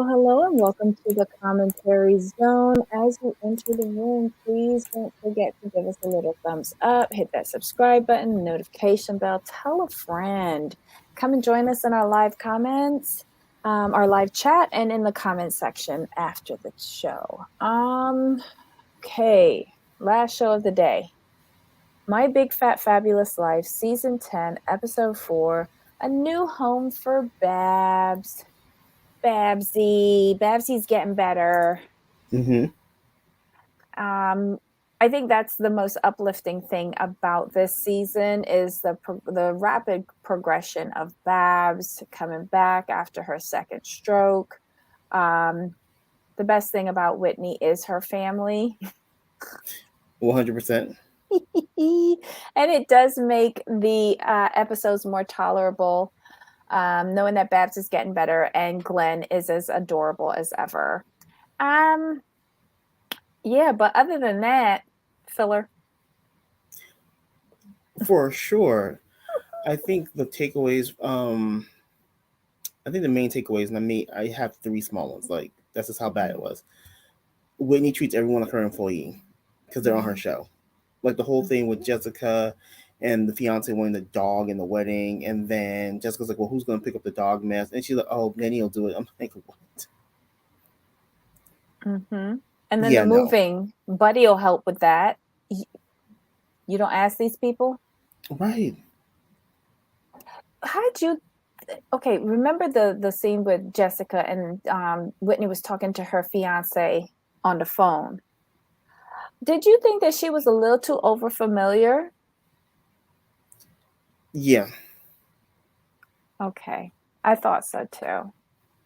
Hello, and welcome to the commentary zone. As you enter the room, please don't forget to give us a little thumbs up, hit that subscribe button, notification bell, tell a friend. Come and join us in our live comments, our live chat, and in the comment section after the show. Okay, last show of the day. My Big Fat Fabulous Life, Season 10, Episode 4, A New Home for Babs. Babsy's getting better. Mm-hmm. I think that's the most uplifting thing about this season is the rapid progression of Babs coming back after her second stroke. The best thing about Whitney is her family. 100%. And it does make the episodes more tolerable, knowing that Babs is getting better and Glenn is as adorable as ever. Yeah, but other than that, filler. For sure. I think the takeaways, I think the main takeaways, and I have three small ones. Like, that's just how bad it was. Whitney treats everyone like her employee because they're on her show. Like the whole thing with Jessica and the fiance wanting the dog in the wedding, and then Jessica's like, "Well, who's going to pick up the dog mess?" And she's like, "Oh, Lenny will do it." I'm like, "What?" Mm-hmm. And then the Yeah, no, moving, Buddy will help with that. You don't ask these people? right. How did you? Okay, remember the scene with Jessica and Whitney was talking to her fiance on the phone. Did you think that she was a little too overfamiliar? Yeah, Okay, I thought so too.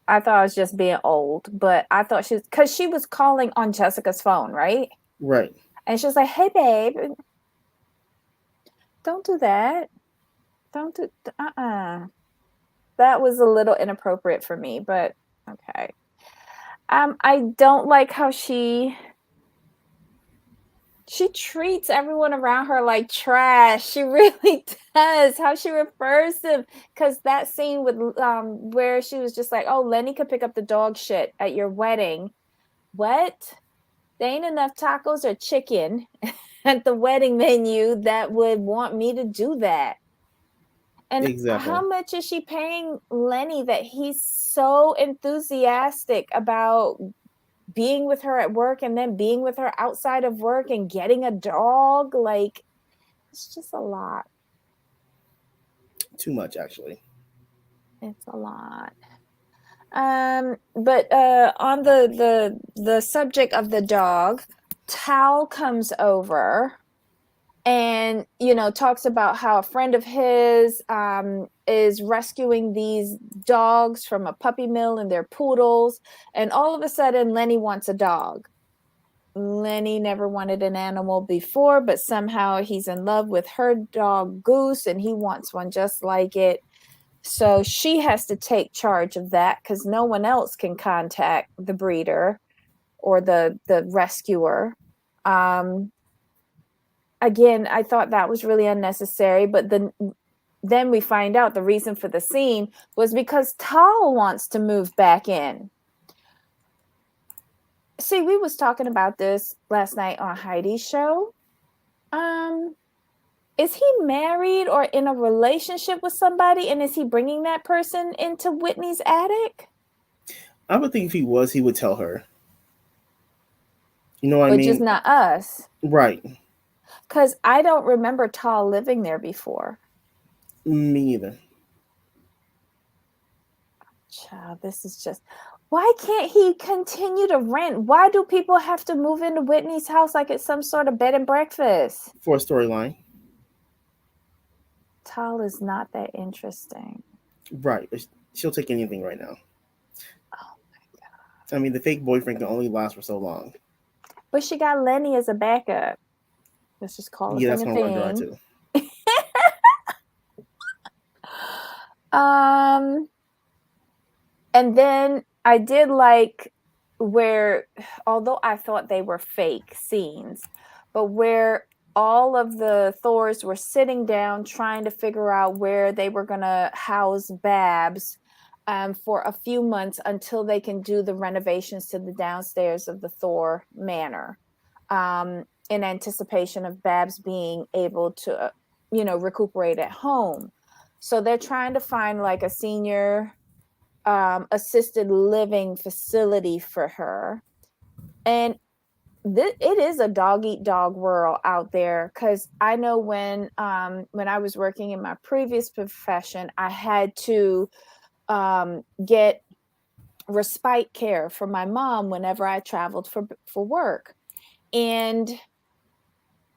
I thought I was just being old, but I thought because she was calling on Jessica's phone, right? right. And she was like, "Hey, babe, don't do that. Don't do That was a little inappropriate for me, but okay. I don't like how she treats everyone around her like trash. She really does. How she refers to them. Because that scene with where she was just like, "Oh, Lenny could pick up the dog shit at your wedding." What? There ain't enough tacos or chicken at the wedding menu that would want me to do that. And Exactly. how much is she paying Lenny that he's so enthusiastic about being with her at work and then being with her outside of work and getting a dog? Like, it's just a lot. Too much, actually. It's a lot. But on the subject of the dog, Tal comes over and talks about how a friend of his is rescuing these dogs from a puppy mill and they're poodles, and all of a sudden Lenny wants a dog. Lenny never wanted an animal before, but somehow he's in love with her dog Goose and he wants one just like it. So she has to take charge of that because no one else can contact the breeder or the rescuer. um Again, I thought that was really unnecessary, but then we find out the reason for the scene was because Tal wants to move back in. See, we was talking about this last night on Heidi's show. Is he married or in a relationship with somebody, and is he bringing that person into Whitney's attic? I would think if he was, he would tell her. You know what I But just mean? not us. Right. Because I don't remember Tal living there before. Me neither. Child, this is just... Why can't he continue to rent? Why do people have to move into Whitney's house like it's some sort of bed and breakfast? For a storyline. Tal is not that interesting. Right. She'll take anything right now. Oh my God. I mean, the fake boyfriend can only last for so long. But she got Lenny as a backup. Let's just call a Yeah, thing that's a gonna run dry thing. too. um, and then I did like where, although I thought they were fake scenes, but where all of the Thors were sitting down trying to figure out where they were going to house Babs. for a few months until they can do the renovations to the downstairs of the Thor Manor, in anticipation of Babs being able to, recuperate at home. So they're trying to find like a senior assisted living facility for her. And it is a dog eat dog world out there, because I know when I was working in my previous profession, I had to get respite care for my mom whenever I traveled for work. And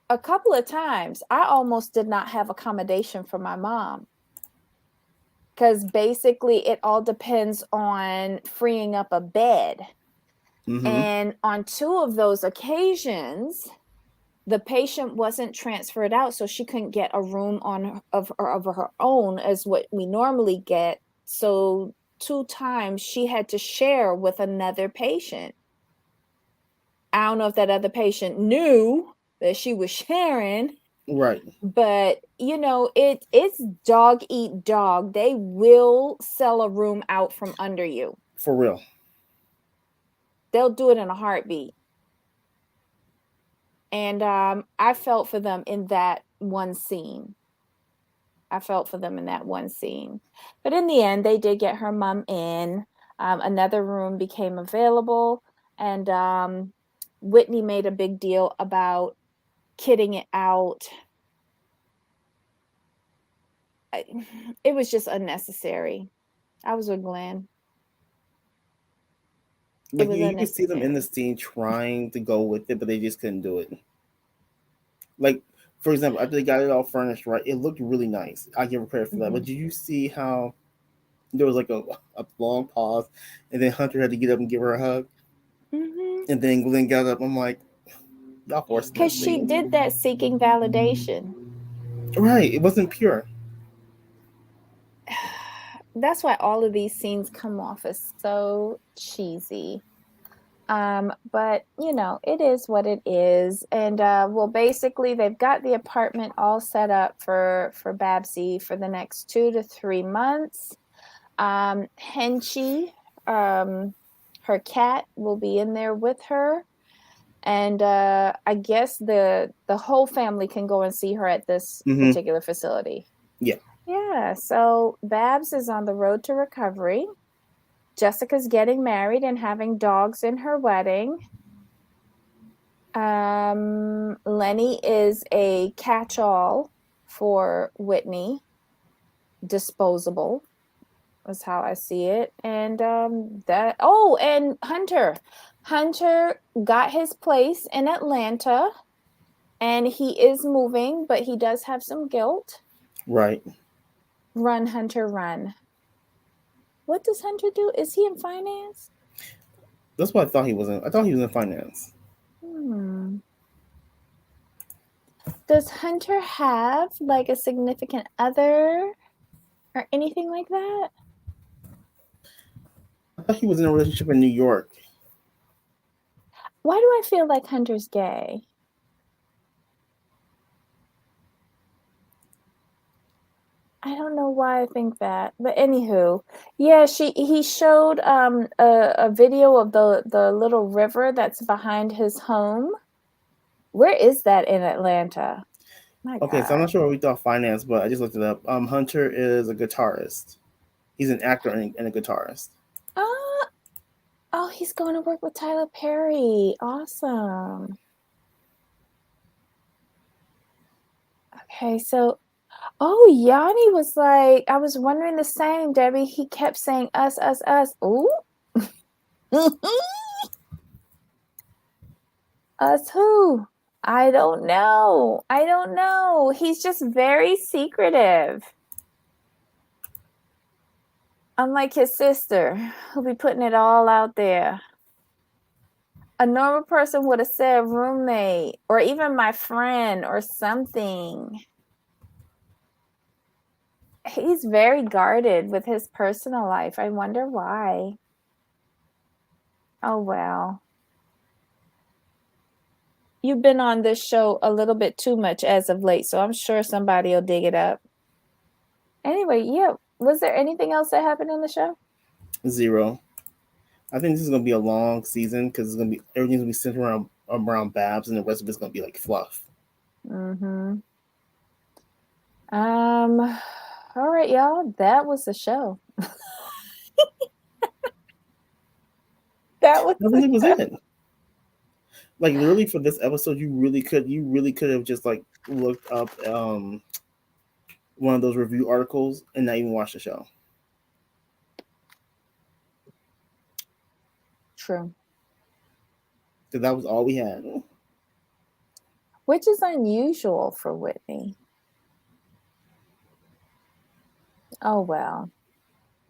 a couple of times I almost did not have accommodation for my mom, because basically it all depends on freeing up a bed. Mm-hmm. And on two of those occasions, the patient wasn't transferred out, so she couldn't get a room of her own as what we normally get. So two times she had to share with another patient. I don't know if that other patient knew that she was sharing, Right. but it's dog eat dog. They will sell a room out from under you. For real. They'll do it in a heartbeat. And I felt for them in that one scene. But in the end, they did get her mom in. Another room became available, and Whitney made a big deal about kitting it out. It was just unnecessary. I was with Glenn. It Like was you could see them in the unnecessary. scene trying to go with it, but they just couldn't do it. Like, for example, after they got it all furnished right, it looked really nice. I give her credit for that. But Mhm. did you see how there was like a long pause, and then Hunter had to get up and give her a hug, Mhm. and then Glenn got up. I'm like, y'all forcing Because this she scene. did that seeking validation. Right. It wasn't pure. That's why all of these scenes come off as so cheesy. But it is what it is. And well, basically they've got the apartment all set up for Babsy for the next 2 to 3 months. Henchy, her cat, will be in there with her. And I guess the whole family can go and see her at this Mm-hmm. particular facility. Yeah. Yeah, so Babs is on the road to recovery. Jessica's getting married and having dogs in her wedding. Lenny is a catch-all for Whitney, disposable is how I see it. And and Hunter got his place in Atlanta, and he is moving, but he does have some guilt. Right. Run, Hunter, run. What does Hunter do? Is he in finance? That's what I thought he was in. I thought he was in finance. Hmm. Does Hunter have like a significant other or anything like that? I thought he was in a relationship in New York. Why do I feel like Hunter's gay? I don't know why I think that. But anywho, yeah, he showed a video of the little river that's behind his home. Where is that in Atlanta? My Okay, so I'm God. not sure what we thought finance, but I just looked it up. Hunter is a guitarist. He's an actor and a guitarist. Oh, oh, he's going to work with Tyler Perry. Awesome. Okay, so Yanni was like, I was wondering the same, Debbie. He kept saying us, us, us. Ooh. Us who? I don't know. I don't know. He's just very secretive. Unlike his sister, who'll be putting it all out there. A normal person would have said roommate or even my friend or something. He's very guarded with his personal life. I wonder why. Oh, well. You've been on this show a little bit too much as of late, so I'm sure somebody will dig it up. Anyway, yeah. Was there anything else that happened in the show? Zero. I think this is gonna be a long season because it's gonna be everything's gonna be centered around Babs, and the rest of it's gonna be like fluff. Mm-hmm. Um, all right, y'all. That was the show. That was That the really was show. it. Like literally for this episode, you really could have just like looked up one of those review articles and not even watched the show. True. Because that was all we had. Which is unusual for Whitney. Oh well.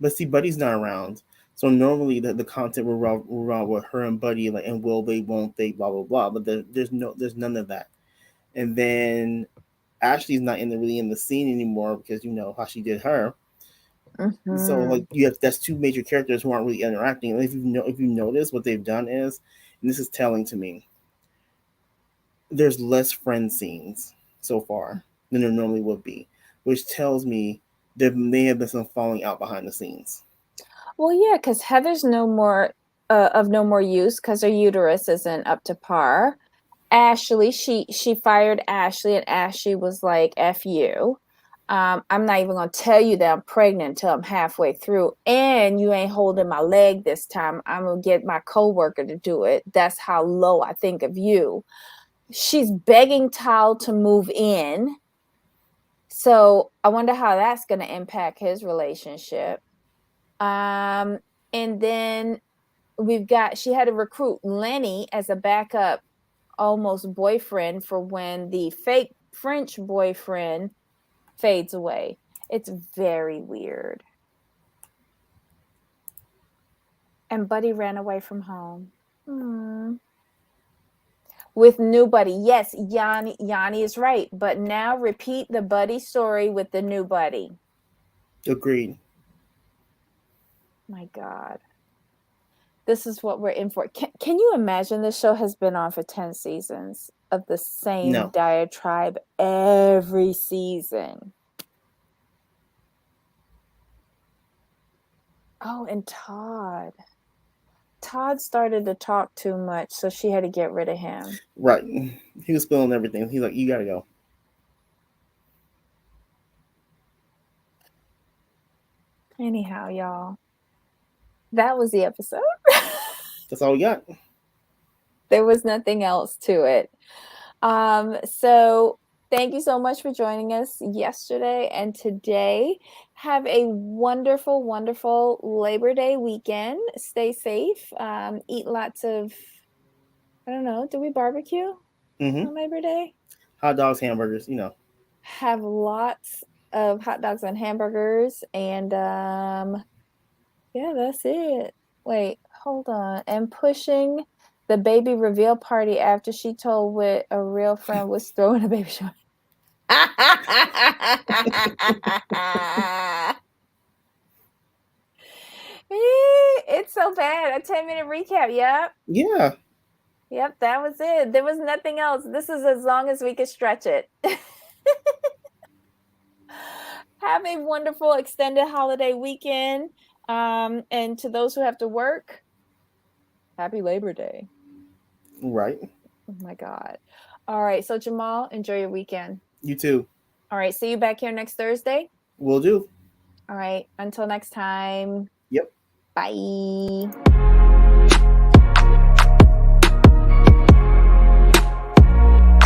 But see, Buddy's not around. So normally the content will revolve with her and Buddy, like, and will they, won't they, blah blah blah. But there's none of that. And then Ashley's not really in the scene anymore because you know how she did her. So Mm-hmm. like you have that's two major characters who aren't really interacting. And if you notice what they've done is, and this is telling to me, there's less friend scenes so far than there normally would be, which tells me there may have been some falling out behind the scenes. Well, yeah, because Heather's no more of no more use because her uterus isn't up to par. Ashley, she fired Ashley, and Ashley was like, "F you." I'm not even gonna tell you that I'm pregnant until I'm halfway through, and you ain't holding my leg this time. I'm gonna get my coworker to do it. That's how low I think of you. She's begging Tal to move in. So I wonder how that's gonna impact his relationship. Um, and then she had to recruit Lenny as a backup almost boyfriend for when the fake French boyfriend fades away. It's very weird. And Buddy ran away from home. Hmm. With new Buddy. Yes, Yanni is right. But now repeat the Buddy story with the new Buddy. Agreed. My God. This is what we're in for. Can you imagine this show has been on for 10 seasons of the same No. diatribe every season? Oh, and Todd. Todd started to talk too much, so she had to get rid of him. Right. He was spilling everything. He's like, you gotta go. Anyhow, y'all, that was the episode. That's all we got. There was nothing else to it. So thank you so much for joining us yesterday and today. Have a wonderful, wonderful Labor Day weekend. Stay safe. Eat lots of, I don't know, do we barbecue Mm-hmm. on Labor Day? Hot dogs, hamburgers, you know. Have lots of hot dogs and hamburgers. And yeah, that's it. Wait, hold on. And pushing the baby reveal party after she told what a real friend was throwing a baby shower. It's so bad. A 10-minute recap. Yep. Yeah. Yep, that was it. There was nothing else. This is as long as we could stretch it. Have a wonderful extended holiday weekend. And to those who have to work, happy Labor Day. Right. Oh my God. All right. So, Jamal, enjoy your weekend. You too. All right. See you back here next Thursday. Will do. All right. Until next time. Yep. Bye.